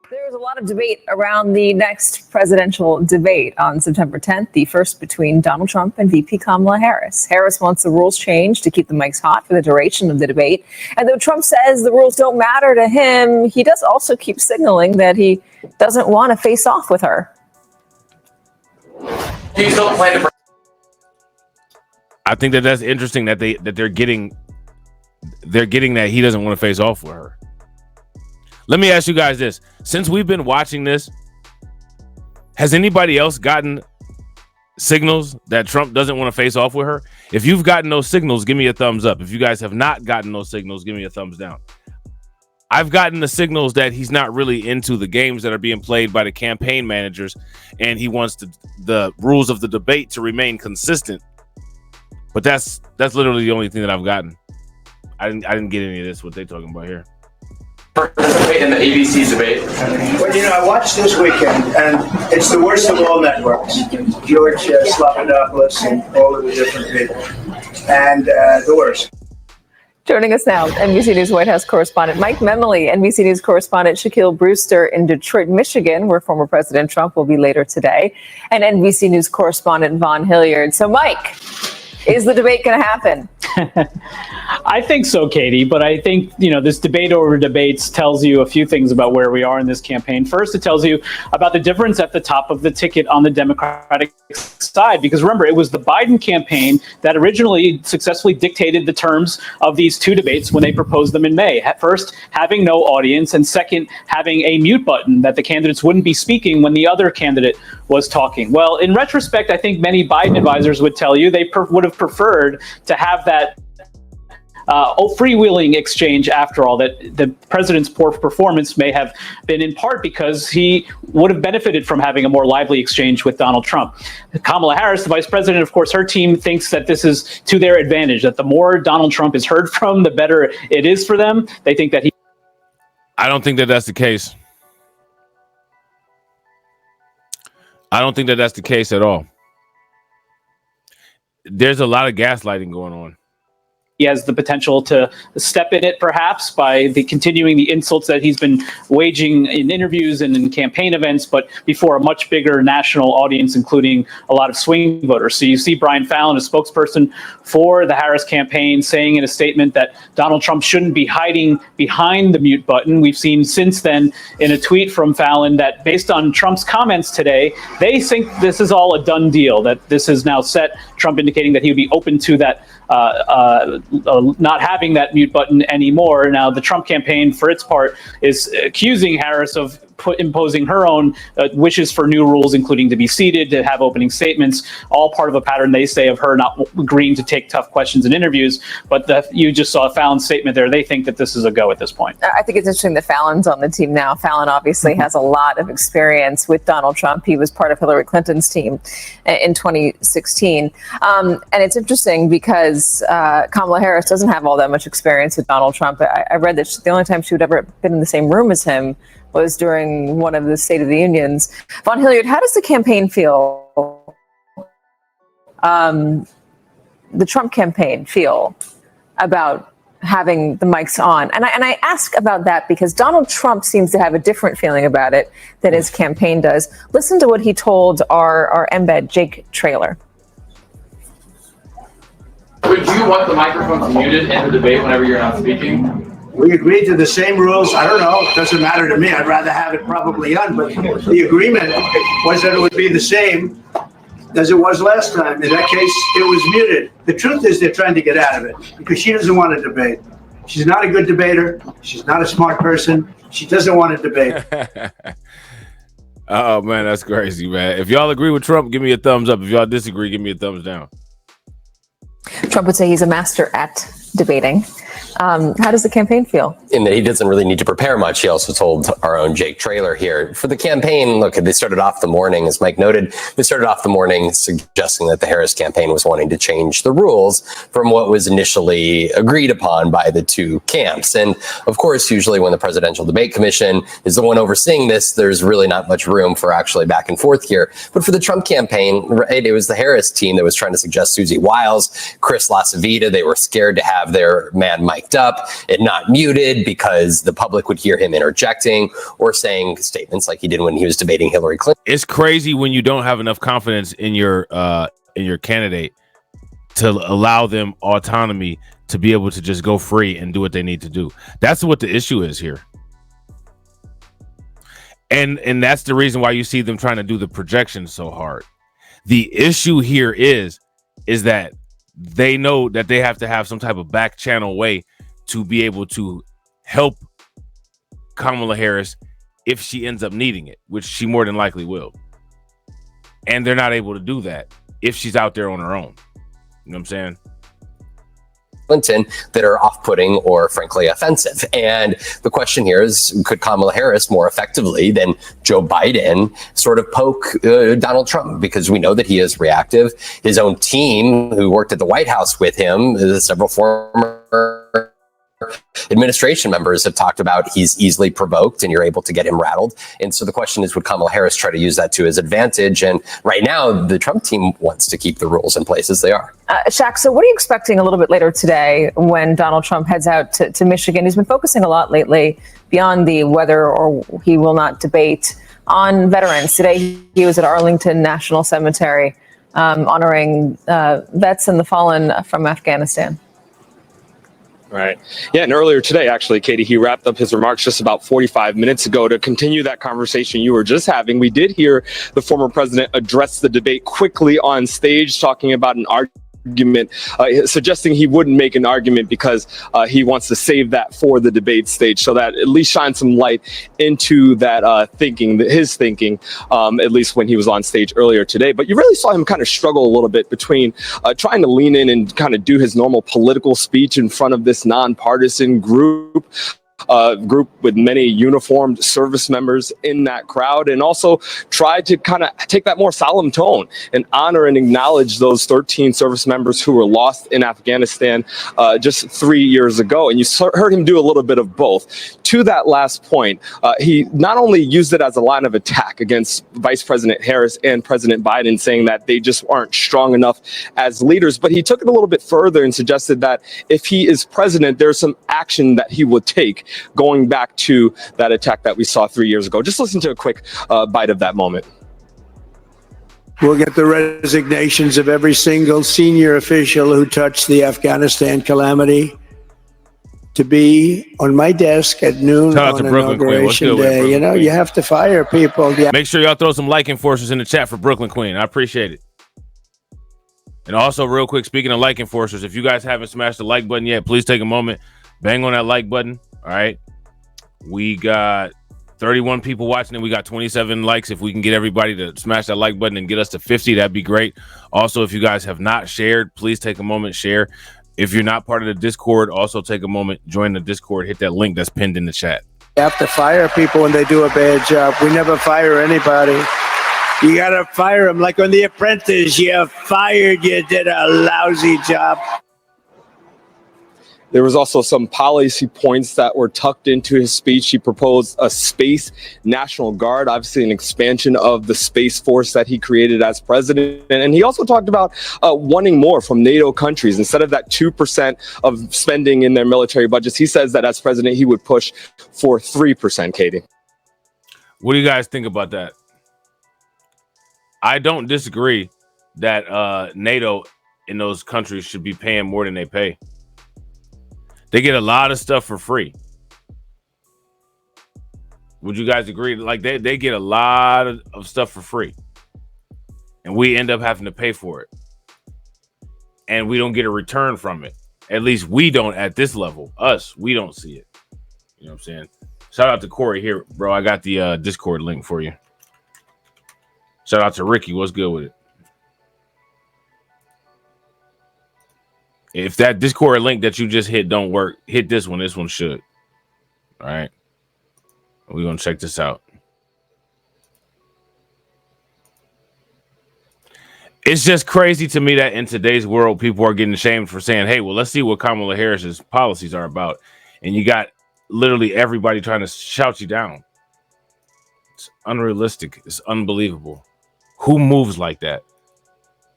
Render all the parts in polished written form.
There's a lot of debate around the next presidential debate on September 10th, the first between Donald Trump and VP Kamala Harris. Harris wants the rules changed to keep the mics hot for the duration of the debate. And though Trump says the rules don't matter to him, he does also keep signaling that he doesn't want to face off with her. I think that's interesting that they're getting that he doesn't want to face off with her. Let me ask you guys this. Since we've been watching this, has anybody else gotten signals that Trump doesn't want to face off with her? If you've gotten those signals, give me a thumbs up. If you guys have not gotten those signals, give me a thumbs down. I've gotten the signals that he's not really into the games that are being played by the campaign managers, and he wants the rules of the debate to remain consistent. But that's literally the only thing that I've gotten. I didn't get any of this, what they're talking about here. Participate in the ABC's debate? Well, I watched this weekend, and it's the worst of all networks. George Stephanopoulos and all of the different people, and the worst. Joining us now, NBC News White House correspondent Mike Memoli, NBC News correspondent Shaquille Brewster in Detroit, Michigan, where former President Trump will be later today, and NBC News correspondent Vaughn Hilliard. So, Mike, is the debate going to happen? I think so, Katie, but I think, this debate over debates tells you a few things about where we are in this campaign. First, it tells you about the difference at the top of the ticket on the Democratic side, because remember, it was the Biden campaign that originally successfully dictated the terms of these two debates when they proposed them in May. At first, having no audience, and second, having a mute button that the candidates wouldn't be speaking when the other candidate was talking. Well, in retrospect, I think many Biden advisors would tell you they would have preferred to have that freewheeling exchange after all, that the president's poor performance may have been in part because he would have benefited from having a more lively exchange with Donald Trump. Kamala Harris, the vice president, of course, her team thinks that this is to their advantage, that the more Donald Trump is heard from, the better it is for them. They think that I don't think that that's the case. I don't think that that's the case at all. There's a lot of gaslighting going on. He has the potential to step in it, perhaps, by continuing the insults that he's been waging in interviews and in campaign events, but before a much bigger national audience, including a lot of swing voters. So you see Brian Fallon, a spokesperson for the Harris campaign, saying in a statement that Donald Trump shouldn't be hiding behind the mute button. We've seen since then in a tweet from Fallon that based on Trump's comments today, they think this is all a done deal, that this is now set, Trump indicating that he would be open to that not having that mute button anymore. Now, the Trump campaign, for its part, is accusing Harris of imposing her own wishes for new rules, including to be seated, to have opening statements, all part of a pattern, they say, of her not agreeing to take tough questions in interviews. But you just saw Fallon's statement there. They think that this is a go at this point. I think it's interesting that Fallon's on the team now. Fallon obviously has a lot of experience with Donald Trump. He was part of Hillary Clinton's team in 2016. And it's interesting because Kamala Harris doesn't have all that much experience with Donald Trump. I read that the only time she would ever been in the same room as him was during one of the State of the Unions. Vaughn Hilliard, how does the campaign feel? The Trump campaign feel about having the mics on? And I ask about that because Donald Trump seems to have a different feeling about it than his campaign does. Listen to what he told our embed, Jake Traylor. Would you want the microphones muted in the debate whenever you're not speaking? We agreed to the same rules. I don't know. It doesn't matter to me. I'd rather have it probably on, but the agreement was that it would be the same as it was last time. In that case, it was muted. The truth is they're trying to get out of it because she doesn't want to debate. She's not a good debater. She's not a smart person. She doesn't want to debate. Oh, man, that's crazy, man. If y'all agree with Trump, give me a thumbs up. If y'all disagree, give me a thumbs down. Trump would say he's a master at debating. How does the campaign feel? In that he doesn't really need to prepare much. He also told our own Jake Traylor here. For the campaign, look, they started off the morning, as Mike noted, they started off the morning suggesting that the Harris campaign was wanting to change the rules from what was initially agreed upon by the two camps. And of course, usually when the Presidential Debate Commission is the one overseeing this, there's really not much room for actually back and forth here. But for the Trump campaign, right, it was the Harris team that was trying to suggest Susie Wiles, Chris LaCivita. They were scared to have have their man mic'd up and not muted because the public would hear him interjecting or saying statements like he did when he was debating Hillary Clinton. It's crazy when you don't have enough confidence in your candidate to allow them autonomy to be able to just go free and do what they need to do. That's what the issue is here. And that's the reason why you see them trying to do the projection so hard. The issue here is that they know that they have to have some type of back channel way to be able to help Kamala Harris if she ends up needing it, which she more than likely will. And they're not able to do that if she's out there on her own. You know what I'm saying? Clinton that are off-putting or frankly offensive. And the question here is, could Kamala Harris more effectively than Joe Biden sort of poke Donald Trump? Because we know that he is reactive. His own team who worked at the White House with him, several former administration members have talked about he's easily provoked and you're able to get him rattled. And so the question is, would Kamala Harris try to use that to his advantage? And right now, the Trump team wants to keep the rules in place as they are. Shaq, so what are you expecting a little bit later today when Donald Trump heads out to Michigan? He's been focusing a lot lately beyond the whether or he will not debate on veterans. Today, he was at Arlington National Cemetery honoring vets and the fallen from Afghanistan. Right. Yeah. And earlier today, actually, Katie, he wrapped up his remarks just about 45 minutes ago to continue that conversation you were just having. We did hear the former president address the debate quickly on stage, talking about an argument, suggesting he wouldn't make an argument because he wants to save that for the debate stage. So that at least shines some light into that thinking, his thinking, at least when he was on stage earlier today. But you really saw him kind of struggle a little bit between trying to lean in and kind of do his normal political speech in front of this nonpartisan group with many uniformed service members in that crowd, and also try to kind of take that more solemn tone and honor and acknowledge those 13 service members who were lost in Afghanistan just 3 years ago. And you heard him do a little bit of both. To that last point, he not only used it as a line of attack against Vice President Harris and President Biden, saying that they just aren't strong enough as leaders, but he took it a little bit further and suggested that if he is president, there's some action that he would take, going back to that attack that we saw 3 years ago. Just listen to a quick bite of that moment. We'll get the resignations of every single senior official who touched the Afghanistan calamity to be on my desk at noon on Inauguration Day. You know, you have to fire people. Yeah. Make sure y'all throw some like enforcers in the chat for Brooklyn Queen. I appreciate it. And also, real quick, speaking of like enforcers, if you guys haven't smashed the like button yet, please take a moment, bang on that like button. All right. We got 31 people watching and we got 27 likes. If we can get everybody to smash that like button and get us to 50, that'd be great. Also, if you guys have not shared, please take a moment, share. If you're not part of the Discord, also take a moment, join the Discord, hit that link that's pinned in the chat. You have to fire people when they do a bad job. We never fire anybody. You got to fire them. Like on The Apprentice, you fired, you did a lousy job. There was also some policy points that were tucked into his speech. He proposed a space National Guard, obviously an expansion of the Space Force that he created as president. And he also talked about wanting more from NATO countries. Instead of that 2% of spending in their military budgets, he says that as president, he would push for 3%, Katie. What do you guys think about that? I don't disagree that NATO in those countries should be paying more than they pay. They get a lot of stuff for free. Would you guys agree? Like they get a lot of stuff for free. And we end up having to pay for it. And we don't get a return from it. At least we don't at this level. We don't see it. You know what I'm saying? Shout out to Corey here, bro. I got the Discord link for you. Shout out to Ricky. What's good with it? If that Discord link that you just hit don't work, hit this one. This one should. All right. We're going to check this out. It's just crazy to me that in today's world, people are getting shamed for saying, hey, well, let's see what Kamala Harris's policies are about. And you got literally everybody trying to shout you down. It's unrealistic. It's unbelievable. Who moves like that?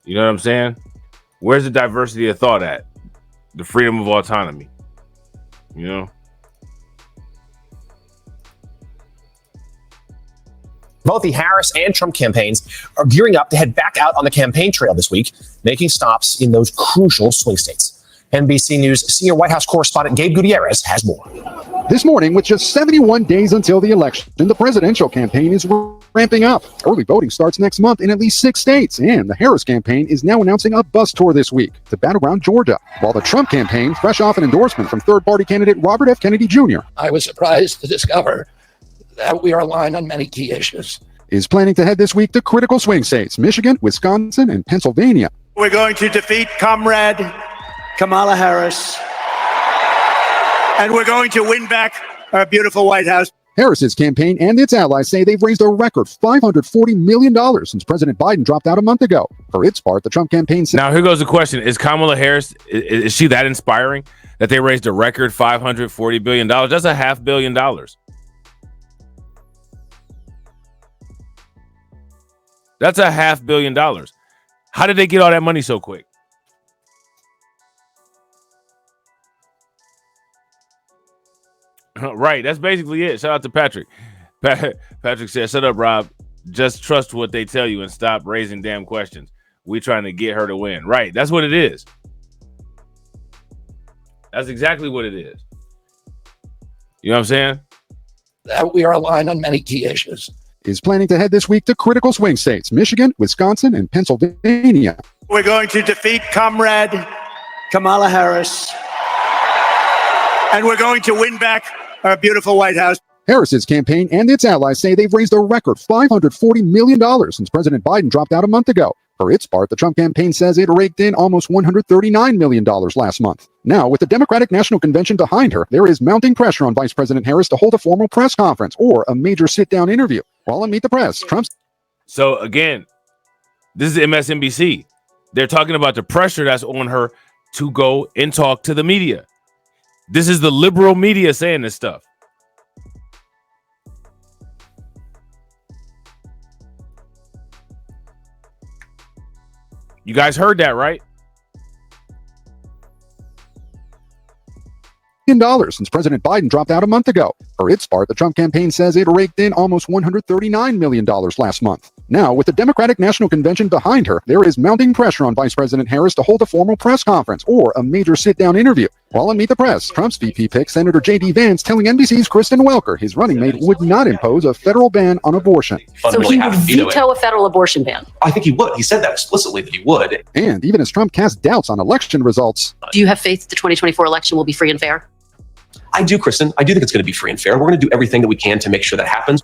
You know what I'm saying? Where's the diversity of thought at? the freedom of autonomy. You know? Both the Harris and Trump campaigns are gearing up to head back out on the campaign trail this week, making stops in those crucial swing states. NBC News senior White House correspondent Gabe Gutierrez has more. This morning, with just 71 days until the election, the presidential campaign is ramping up. Early voting starts next month in at least 6 states, and the Harris campaign is now announcing a bus tour this week to battleground Georgia, while the Trump campaign, fresh off an endorsement from third-party candidate Robert F. Kennedy Jr., I was surprised to discover that we are aligned on many key issues. is planning to head this week to critical swing states, Michigan, Wisconsin, and Pennsylvania. We're going to defeat Comrade Kamala Harris, and we're going to win back our beautiful White House. Harris's campaign and its allies say they've raised a record $540 million since President Biden dropped out a month ago. For its part, the Trump campaign said... Now, here goes the question. Is Kamala Harris, is she that inspiring that they raised a record $540 billion? That's a $500 million. That's a $500 million. How did they get all that money so quick? Right, that's basically it. Shout out to Patrick. Patrick said, "Shut up, Rob. Just trust what they tell you and stop raising damn questions. We trying to get her to win." Right, that's what it is. That's exactly what it is. You know what I'm saying? That we are aligned on many key issues. is planning to head this week to critical swing states, Michigan, Wisconsin, and Pennsylvania. We're going to defeat Comrade Kamala Harris, and we're going to win back our beautiful White House. Harris's campaign and its allies say they've raised a record $540 million since President Biden dropped out a month ago. For its part, the Trump campaign says it raked in almost $139 million last month. Now, with the Democratic National Convention behind her, there is mounting pressure on Vice President Harris to hold a formal press conference or a major sit-down interview. While on Meet the Press, Trump's... So, again, this is MSNBC. They're talking about the pressure that's on her to go and talk to the media. This is the liberal media saying this stuff. You guys heard that, right? dollars since President Biden dropped out a month ago. For its part, the Trump campaign says it raked in almost $139 million last month. Now, with the Democratic National Convention behind her, there is mounting pressure on Vice President Harris to hold a formal press conference or a major sit-down interview. While on Meet the Press, Trump's VP pick, Senator J.D. Vance, telling NBC's Kristen Welker his running mate would not impose a federal ban on abortion. So he would veto a federal abortion ban? I think he would. He said that explicitly that he would. And even as Trump cast doubts on election results... Do you have faith the 2024 election will be free and fair? I do, Kristen. I do think it's going to be free and fair. We're going to do everything that we can to make sure that happens.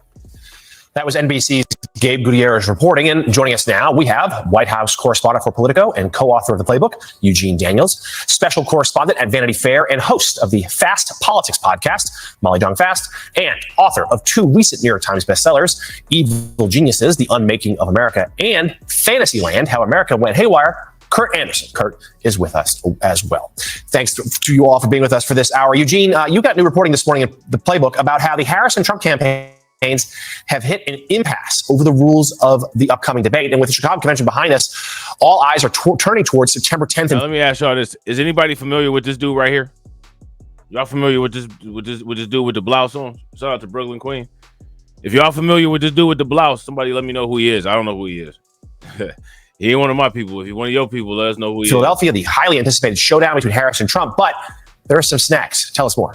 That was NBC's Gabe Gutierrez reporting. And joining us now, we have White House correspondent for Politico and co-author of the playbook, Eugene Daniels, special correspondent at Vanity Fair and host of the Fast Politics podcast, Molly Jong Fast, and author of 2 recent New York Times bestsellers, Evil Geniuses, The Unmaking of America, and Fantasyland, How America Went Haywire, Kurt Anderson. Kurt is with us as well. Thanks to you all for being with us for this hour. Eugene, you got new reporting this morning in the playbook about how the Harris and Trump campaigns have hit an impasse over the rules of the upcoming debate. And with the Chicago convention behind us, all eyes are turning towards September 10th. Now, let me ask y'all this. Is anybody familiar with this dude right here? Y'all familiar with this dude with the blouse on? Shout out to Brooklyn Queen. If y'all familiar with this dude with the blouse, somebody let me know who he is. I don't know who he is. He ain't one of my people. If he's one of your people, let us know who he Philadelphia, the highly anticipated showdown between Harris and Trump, but there are some snacks. Tell us more.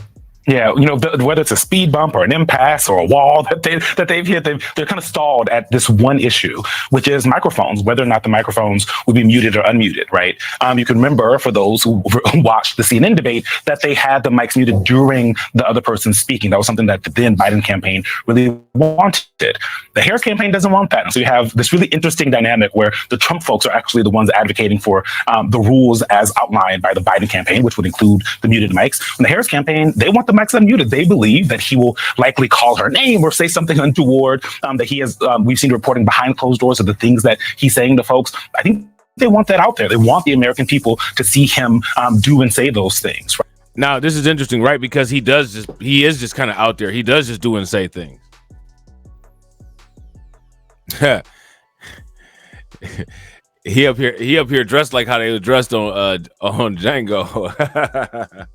Yeah, you know, whether it's a speed bump or an impasse or a wall that they've hit, they're kind of stalled at this one issue, which is microphones, whether or not the microphones will be muted or unmuted, right? You can remember, for those who watched the CNN debate, that they had the mics muted during the other person speaking. That was something that the then Biden campaign really wanted. The Harris campaign doesn't want that. And so you have this really interesting dynamic where the Trump folks are actually the ones advocating for the rules as outlined by the Biden campaign, which would include the muted mics. And the Harris campaign, they want the mics unmuted. They believe that he will likely call her name or say something untoward, that he has, we've seen reporting behind closed doors of the things that he's saying to folks. I think they want that out there. They want the American people to see him do and say those things. Right? Now, this is interesting, right? Because he is just kind of out there. He does just do and say things. He up here dressed like how they were dressed on Django.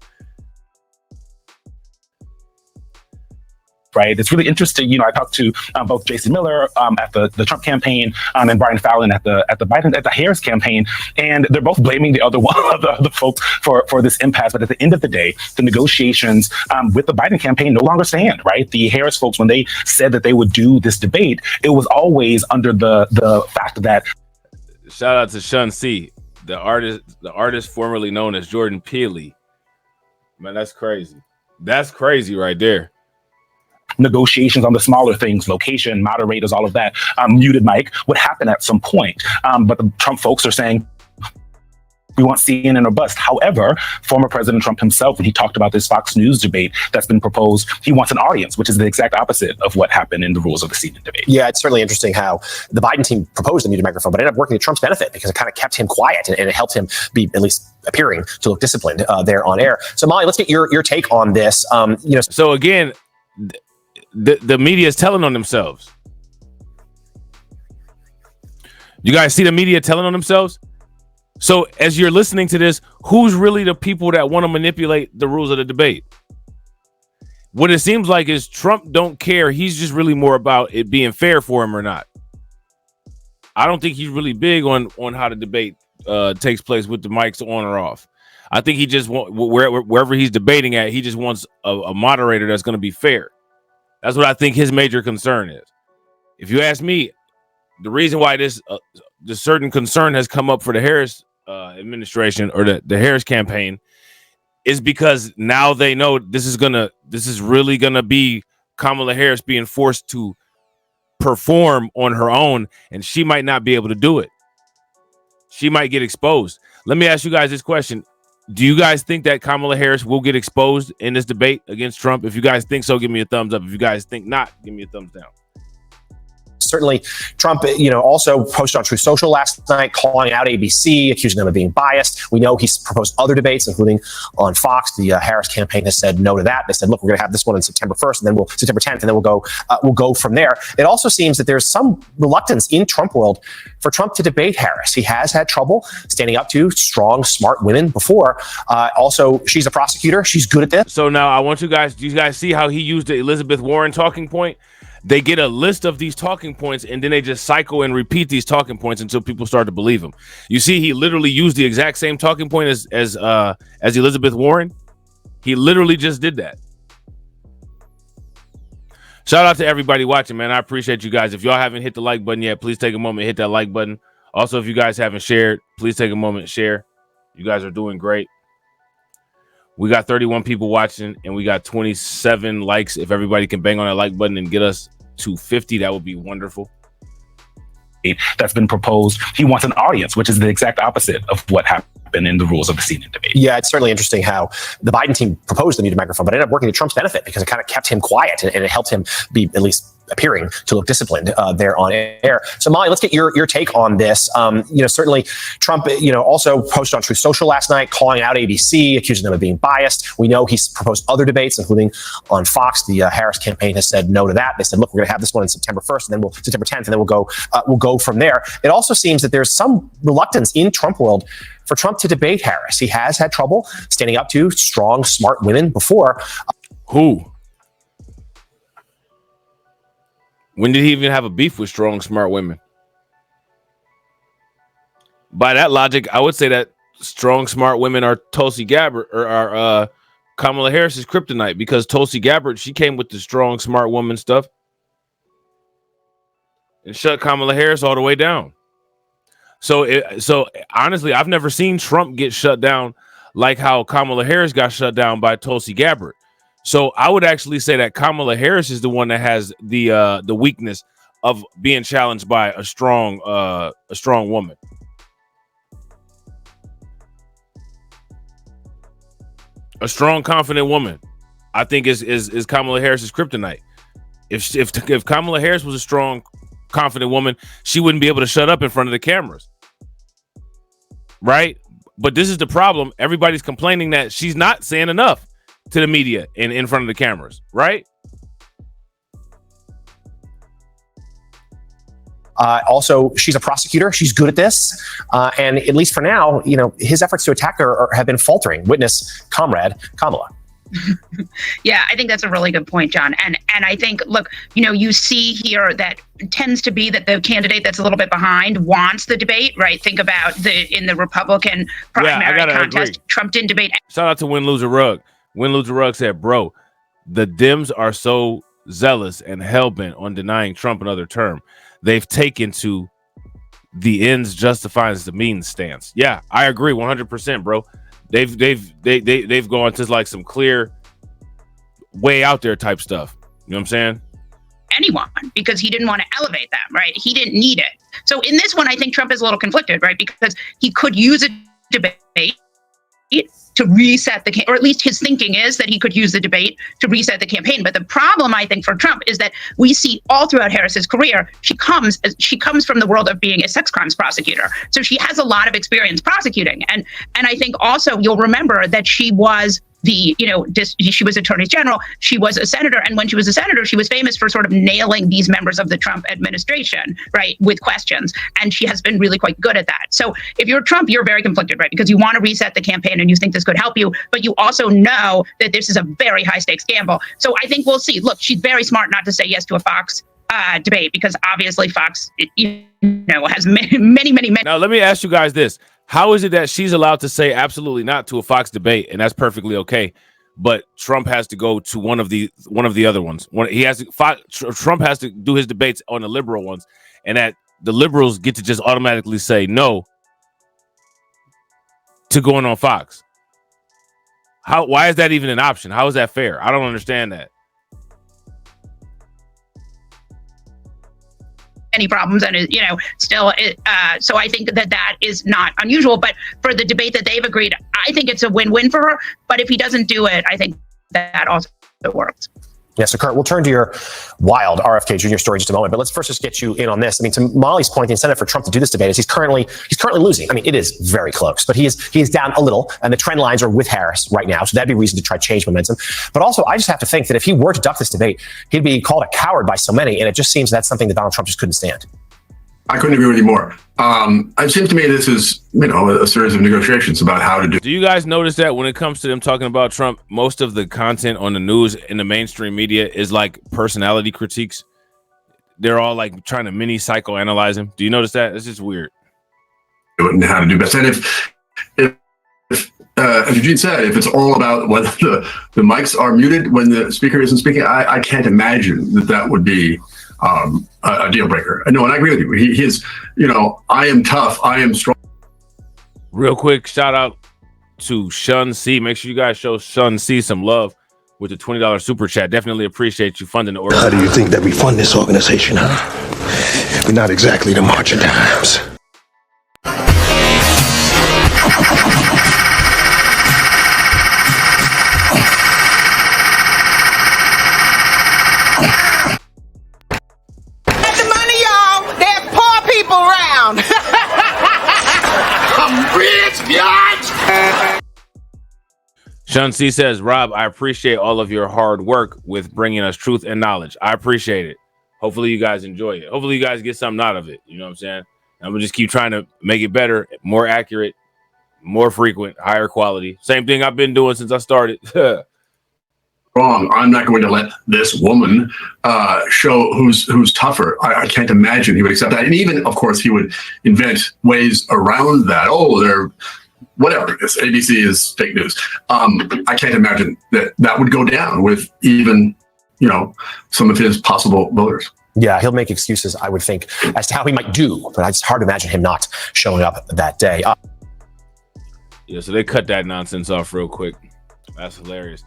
Right. It's really interesting. You know, I talked to both J.C. Miller at the Trump campaign and Brian Fallon at the Harris campaign, and they're both blaming the other one, the folks for this impasse. But at the end of the day, the negotiations with the Biden campaign no longer stand. Right. The Harris folks, when they said that they would do this debate, it was always under the fact that. Shout out to Shun C, the artist formerly known as Jordan Peele. Man, that's crazy. That's crazy right there. Negotiations on the smaller things, location, moderators, all of that, muted mic would happen at some point. But the Trump folks are saying, we want CNN or bust. However, former President Trump himself, when he talked about this Fox News debate that's been proposed, he wants an audience, which is the exact opposite of what happened in the rules of the CNN debate. Yeah, it's certainly interesting how the Biden team proposed the muted microphone, but ended up working to Trump's benefit because it kind of kept him quiet and it helped him be at least appearing to look disciplined there on air. So Molly, let's get your take on this. So again, the media is telling on themselves. You guys see the media telling on themselves? So as you're listening to this, who's really the people that want to manipulate the rules of the debate? What it seems like is Trump don't care. He's just really more about it being fair for him or not. I don't think he's really big on how the debate takes place with the mics on or off. I think he just wherever he's debating at, he just wants a moderator that's going to be fair. That's what I think his major concern is. If you ask me, the reason why this certain concern has come up for the Harris administration or the Harris campaign is because now they know this is really gonna be Kamala Harris being forced to perform on her own, and she might not be able to do it. She might get exposed. Let me ask you guys this question. Do you guys think that Kamala Harris will get exposed in this debate against Trump? If you guys think so, give me a thumbs up. If you guys think not, give me a thumbs down. Certainly, Trump, also posted on Truth Social last night, calling out ABC, accusing them of being biased. We know he's proposed other debates, including on Fox. The Harris campaign has said no to that. They said, look, we're going to have this one on September 1st, and then September 10th, and then we'll go from there. It also seems that there's some reluctance in Trump world for Trump to debate Harris. He has had trouble standing up to strong, smart women before. Also, she's a prosecutor. She's good at this. So now I want do you guys see how he used the Elizabeth Warren talking point? They get a list of these talking points, and then they just cycle and repeat these talking points until people start to believe them. You see, he literally used the exact same talking point as Elizabeth Warren. He literally just did that. Shout out to everybody watching, man. I appreciate you guys. If y'all haven't hit the like button yet, please take a moment and hit that like button. Also, if you guys haven't shared, please take a moment and share. You guys are doing great. We got 31 people watching, and we got 27 likes. If everybody can bang on that like button and get us to 50, that would be wonderful. That's been proposed. He wants an audience, which is the exact opposite of what happened in the rules of the CNN debate. Yeah, it's certainly interesting how the Biden team proposed the muted microphone, but ended up working to Trump's benefit because it kind of kept him quiet and it helped him be at least appearing to look disciplined there on air. So Molly, let's get your take on this. Certainly Trump, also posted on Truth Social last night, calling out ABC, accusing them of being biased. We know he's proposed other debates, including on Fox. The Harris campaign has said no to that. They said, look, we're going to have this one on September 1st, and then September 10th, and then we'll go from there. It also seems that there's some reluctance in Trump world for Trump to debate Harris. He has had trouble standing up to strong, smart women before. Who? When did he even have a beef with strong, smart women? By that logic, I would say that strong, smart women are Tulsi Gabbard or are Kamala Harris's kryptonite, because Tulsi Gabbard, she came with the strong, smart woman stuff and shut Kamala Harris all the way down. So honestly, I've never seen Trump get shut down like how Kamala Harris got shut down by Tulsi Gabbard. So I would actually say that Kamala Harris is the one that has the weakness of being challenged by a strong woman. A strong, confident woman, I think is Kamala Harris's kryptonite. If Kamala Harris was a strong, confident woman, she wouldn't be able to shut up in front of the cameras, right? But this is the problem. Everybody's complaining that she's not saying enough to the media and in front of the cameras, right? Also, she's a prosecutor. She's good at this. And at least for now, his efforts to attack her have been faltering. Witness comrade Kamala. Yeah, I think that's a really good point, John. And I think, look, you see here that tends to be that the candidate that's a little bit behind wants the debate, right? Think about in the Republican primary contest, agree. Trump didn't debate. Shout out to Win Loser Rug. Win Loser Rug said, bro, the Dems are so zealous and hell-bent on denying Trump another term. They've taken to the ends justifies the means stance. Yeah, I agree 100%, bro. They've gone to like some clear way out there type stuff. You know what I'm saying? Anyone, because he didn't want to elevate them, right? He didn't need it. So in this one, I think Trump is a little conflicted, right? Because he could use a debate to reset the, or at least his thinking is that he could use the debate to reset the campaign. But the problem, I think, for Trump is that we see all throughout Harris's career, she comes from the world of being a sex crimes prosecutor. So she has a lot of experience prosecuting. And I think also you'll remember that she was she was attorney general, she was a senator. And when she was a senator, she was famous for sort of nailing these members of the Trump administration, right, with questions. And she has been really quite good at that. So if you're Trump, you're very conflicted, right, because you want to reset the campaign and you think this could help you, but you also know that this is a very high stakes gamble. So I think we'll see. Look, she's very smart not to say yes to a Fox debate, because obviously Fox, has many. Now, let me ask you guys this. How is it that she's allowed to say absolutely not to a Fox debate, and that's perfectly okay, but Trump has to go to one of the other ones? Trump has to do his debates on the liberal ones, and that the liberals get to just automatically say no to going on Fox. Why is that even an option? How is that fair? I don't understand that. Any problems, and so I think that is not unusual. But for the debate that they've agreed, I think it's a win-win for her. But if he doesn't do it, I think that also works. Yeah, so Kurt, we'll turn to your wild RFK Jr. story in just a moment, but let's first just get you in on this. I mean, to Molly's point, the incentive for Trump to do this debate is he's currently losing. I mean, it is very close, but he is down a little, and the trend lines are with Harris right now, so that'd be reason to try to change momentum. But also, I just have to think that if he were to duck this debate, he'd be called a coward by so many, and it just seems that's something that Donald Trump just couldn't stand. I couldn't agree with you more. It seems to me this is, a series of negotiations about how to do. Do you guys notice that when it comes to them talking about Trump, most of the content on the news in the mainstream media is like personality critiques? They're all like trying to mini psychoanalyze him. Do you notice that? It's just weird. And how to do best. And if as Eugene said, if it's all about whether the mics are muted when the speaker isn't speaking, I can't imagine that would be a deal breaker. No, and I agree with you. He is, I am tough. I am strong. Real quick, shout out to Shun C. Make sure you guys show Shun C some love with the $20 super chat. Definitely appreciate you funding the organization. How do you think that we fund this organization, huh? We're not exactly the March of Dimes. Sean C says, Rob, I appreciate all of your hard work with bringing us truth and knowledge. I appreciate it. Hopefully you guys enjoy it. Hopefully you guys get something out of it. You know what I'm saying? I'm going to just keep trying to make it better, more accurate, more frequent, higher quality. Same thing I've been doing since I started. Wrong. I'm not going to let this woman show who's tougher. I can't imagine he would accept that. And even, of course, he would invent ways around that. Oh, they're whatever it is. ABC is fake news. I can't imagine that would go down with even, some of his possible voters. Yeah, he'll make excuses, I would think, as to how he might do, but it's hard to imagine him not showing up that day. Yeah, so they cut that nonsense off real quick. That's hilarious.